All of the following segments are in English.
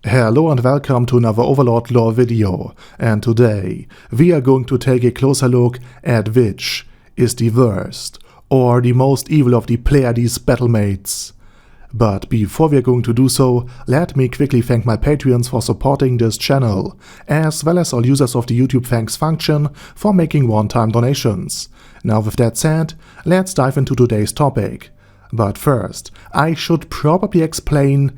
Hello and welcome to another Overlord lore video, and today we are going to take a closer look at which is the worst or the most evil of the Pleijades Battlemates. But before we are going to do so, let me quickly thank my Patreons for supporting this channel, as well as all users of the YouTube thanks function for making one-time donations. Now with that said, let's dive into today's topic. But first, I should probably explain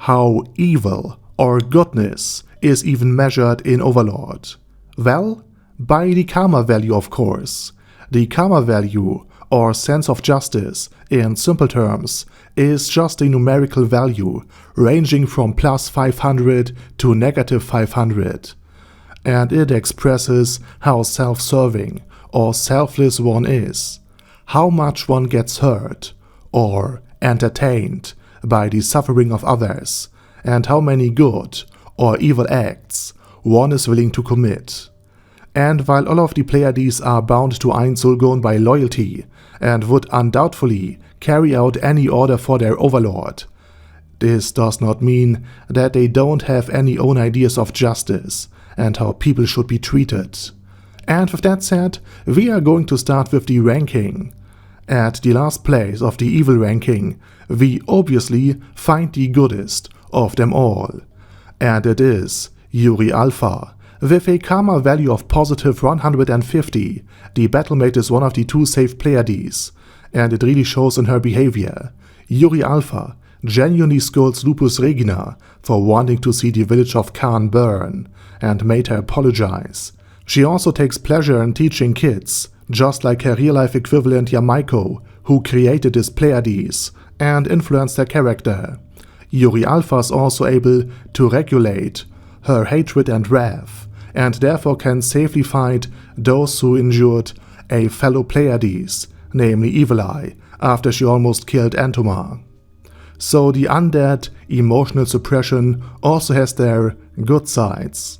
how evil or goodness is even measured in Overlord. Well, by the karma value, of course. The karma value, or sense of justice, in simple terms, is just a numerical value ranging from plus 500 to negative 500. And it expresses how self-serving or selfless one is, how much one gets hurt or entertained by the suffering of others, and how many good or evil acts one is willing to commit. And while all of the Pleijades are bound to Einzulgon by loyalty and would undoubtedly carry out any order for their overlord, this does not mean that they don't have any own ideas of justice and how people should be treated. And with that said, we are going to start with the ranking. At the last place of the evil ranking, we obviously find the goodest of them all. And it is Yuri Alpha. With a karma value of positive 150, the Battlemaid is one of the two safe Pleijades, and it really shows in her behavior. Yuri Alpha genuinely scolds Lupus Regina for wanting to see the village of Khan burn, and made her apologize. She also takes pleasure in teaching kids, just like her real-life equivalent Yamaiko, who created this Pleijades and influenced their character. Yuri Alpha is also able to regulate her hatred and wrath, and therefore can safely fight those who injured a fellow Pleijades, namely Evil Eye, after she almost killed Antoma. So the undead emotional suppression also has their good sides.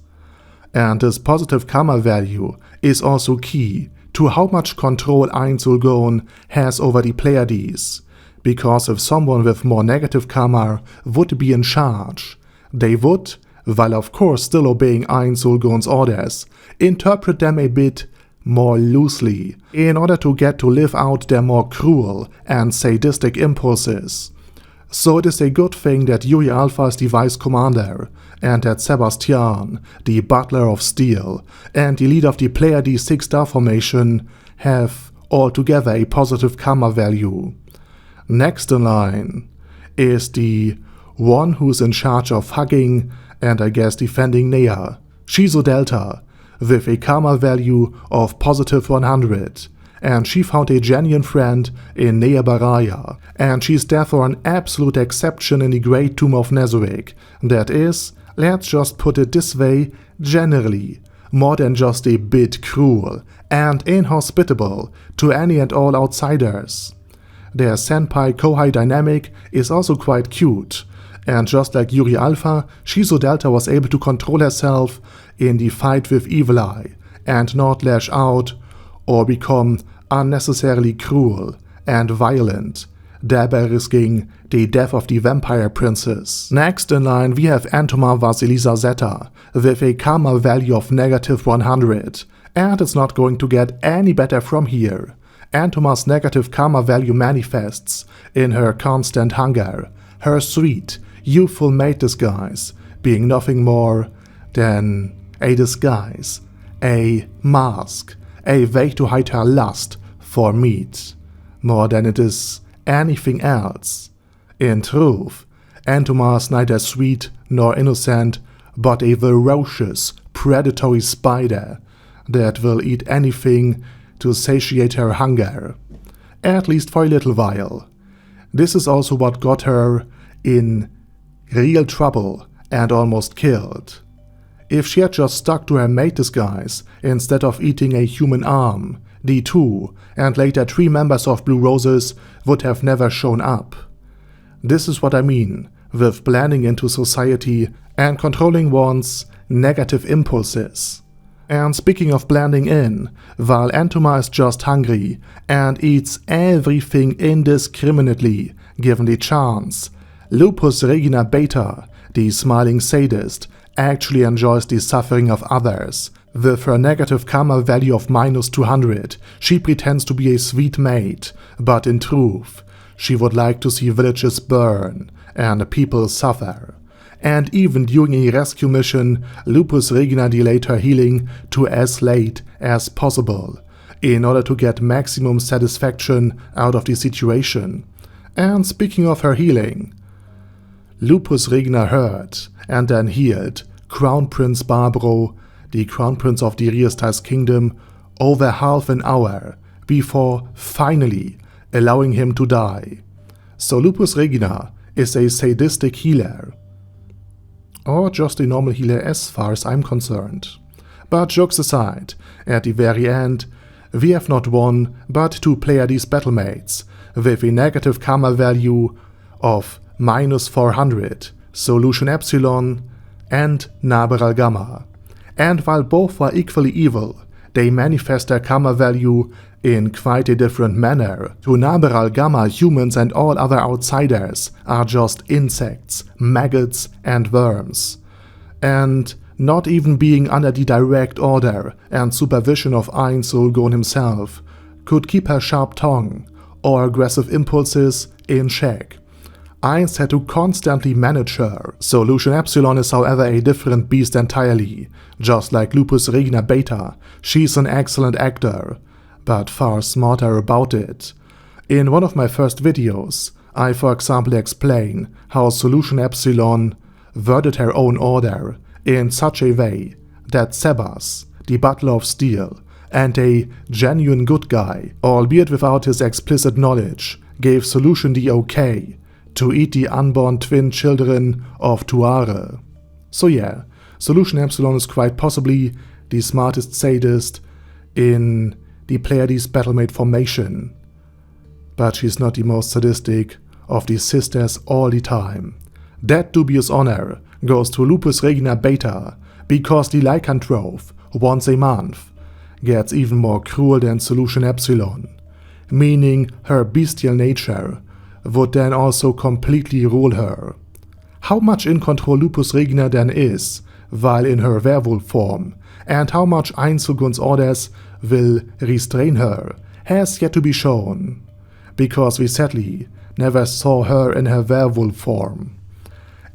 And this positive karma value is also key to how much control Einzulgon has over the Pleijades, because if someone with more negative karma would be in charge, they would, while of course still obeying Einzulgon's orders, interpret them a bit more loosely, in order to get to live out their more cruel and sadistic impulses. So it is a good thing that Yuri Alpha is the vice commander, and that Sebastian, the butler of steel, and the leader of the Pleijades 6-star formation have altogether a positive karma value. Next in line is the one who's in charge of hugging and I guess defending Nea, Shizu Delta, with a karma value of positive 100. And she found a genuine friend in Nea Baraya, and she's therefore an absolute exception in the Great Tomb of Nezarec. That is, let's just put it this way, generally, more than just a bit cruel and inhospitable to any and all outsiders. Their senpai-kohai dynamic is also quite cute, and just like Yuri Alpha, Shizu Delta was able to control herself in the fight with Evil Eye, and not lash out or become unnecessarily cruel and violent, thereby risking the death of the vampire princess. Next in line we have Antoma Vasilisa Zeta, with a karma value of negative 100, and it's not going to get any better from here. Antoma's negative karma value manifests in her constant hunger, her sweet, youthful maid disguise being nothing more than a disguise, a mask, a way to hide her lust for meat, more than it is anything else. In truth, Antoma is neither sweet nor innocent, but a ferocious, predatory spider that will eat anything to satiate her hunger, at least for a little while. This is also what got her in real trouble and almost killed. If she had just stuck to her maid disguise instead of eating a human arm, the 2 and later 3 members of Blue Roses would have never shown up. This is what I mean with blending into society and controlling one's negative impulses. And speaking of blending in, while Antoma is just hungry and eats everything indiscriminately given the chance, Lupus Regina Beta the smiling sadist, actually enjoys the suffering of others. With her negative karma value of -200, she pretends to be a sweet maid, but in truth, she would like to see villages burn and people suffer. And even during a rescue mission, Lupus Regina delayed her healing to as late as possible, in order to get maximum satisfaction out of the situation. And speaking of her healing, Lupus Regina hurt and then healed Crown Prince Barbaro, the Crown Prince of the Riestais Kingdom, over half an hour before finally allowing him to die. So Lupus Regina is a sadistic healer. Or just a normal healer as far as I'm concerned. But jokes aside, at the very end, we have not one but two Pleijades Battlemates with a negative karma value of -400, Solution Epsilon and Naberal Gamma. And while both are equally evil, they manifest their karma value in quite a different manner. To Naberal Gamma, humans and all other outsiders are just insects, maggots and worms. And not even being under the direct order and supervision of Einsulgon himself could keep her sharp tongue or aggressive impulses in check. Eins had to constantly manage her. Solution Epsilon is however a different beast entirely. Just like Lupus Regina Beta, she's an excellent actor, but far smarter about it. In one of my first videos, I for example explain how Solution Epsilon worded her own order in such a way that Sebas, the Butler of Steel, and a genuine good guy, albeit without his explicit knowledge, gave Solution the okay to eat the unborn twin children of Tuare. So yeah, Solution Epsilon is quite possibly the smartest sadist in the Pleijades Battlemaid formation. But she's not the most sadistic of the sisters all the time. That dubious honor goes to Lupus Regina Beta, because the lycanthrope, once a month, gets even more cruel than Solution Epsilon, meaning her bestial nature would then also completely rule her. How much in control Lupus Regina then is while in her werewolf form, and how much Einsulgon's orders will restrain her, has yet to be shown, because we sadly never saw her in her werewolf form.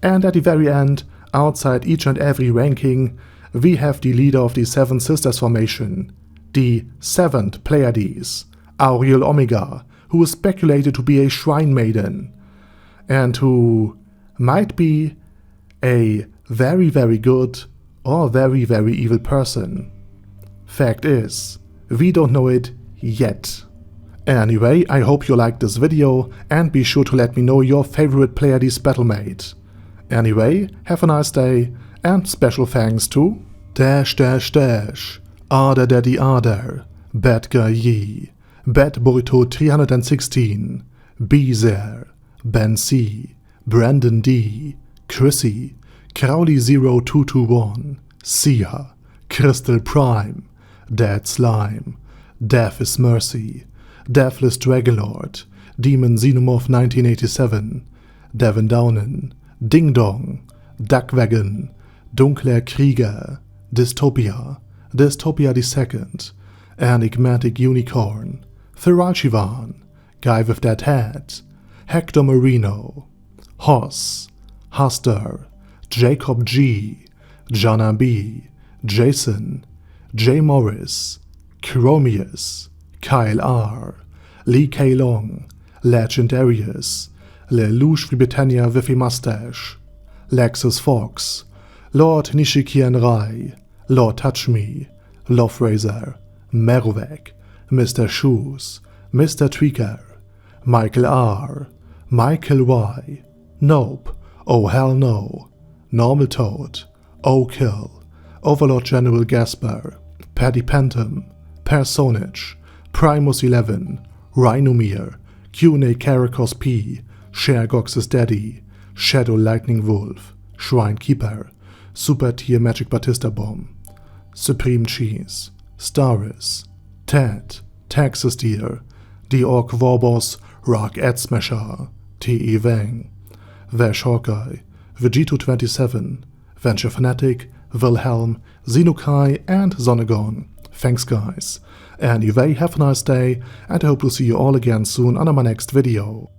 And at the very end, outside each and every ranking, we have the leader of the Seven Sisters formation, the 7th Pleijades, Auriel Omega, who is speculated to be a shrine maiden, and who might be a very very good or very very evil person. Fact is, we don't know it yet. Anyway, I hope you liked this video, and be sure to let me know your favorite Pleijades Battlemaid. Anyway, have a nice day, and special thanks to Arder Daddy Arder, Bad Guy Yee, Bad Burrito 316, Bezer, Ben C, Brandon D, Chrissy, Crowley 0221, Sia, Crystal Prime, Dead Slime, Death is Mercy, Deathless Dragonlord, Demon Xenomorph 1987, Devin Downen, Ding Dong, Duckwagon, Dunkler Krieger, Dystopia, Dystopia II, Enigmatic Unicorn, Thiralchivan, Guy with That Hat, Hector Marino, Hoss, Huster, Jacob G, Jana B, Jason, J. Morris, Chromius, Kyle R, Lee K. Long, Legendarius, Lelouch Britannia with a Mustache, Lexus Fox, Lord Nishikian Rai, Lord Touch Me, Love Razor, Merovec, Mr. Shoes, Mr. Tweaker, Michael R, Michael Y, Nope, Oh Hell No, Normal Toad, Oh Kill, Overlord General Gasper, Paddy Pentum, Personage, Primus 11, Rhinomere, Q&A Karakos P, Shergox's Daddy, Shadow Lightning Wolf, Shrine Keeper, Super Tier Magic Batista Bomb, Supreme Cheese, Staris, Ted, Texas Deer, The Orc Warboss, Rock Ad Smasher, T.E. Wang, Vash Hawkeye, Vegeto27, Venture Fanatic, Wilhelm, Xenokai, and Zonegon. Thanks guys, and you have a nice day, and I hope to see you all again soon on my next video.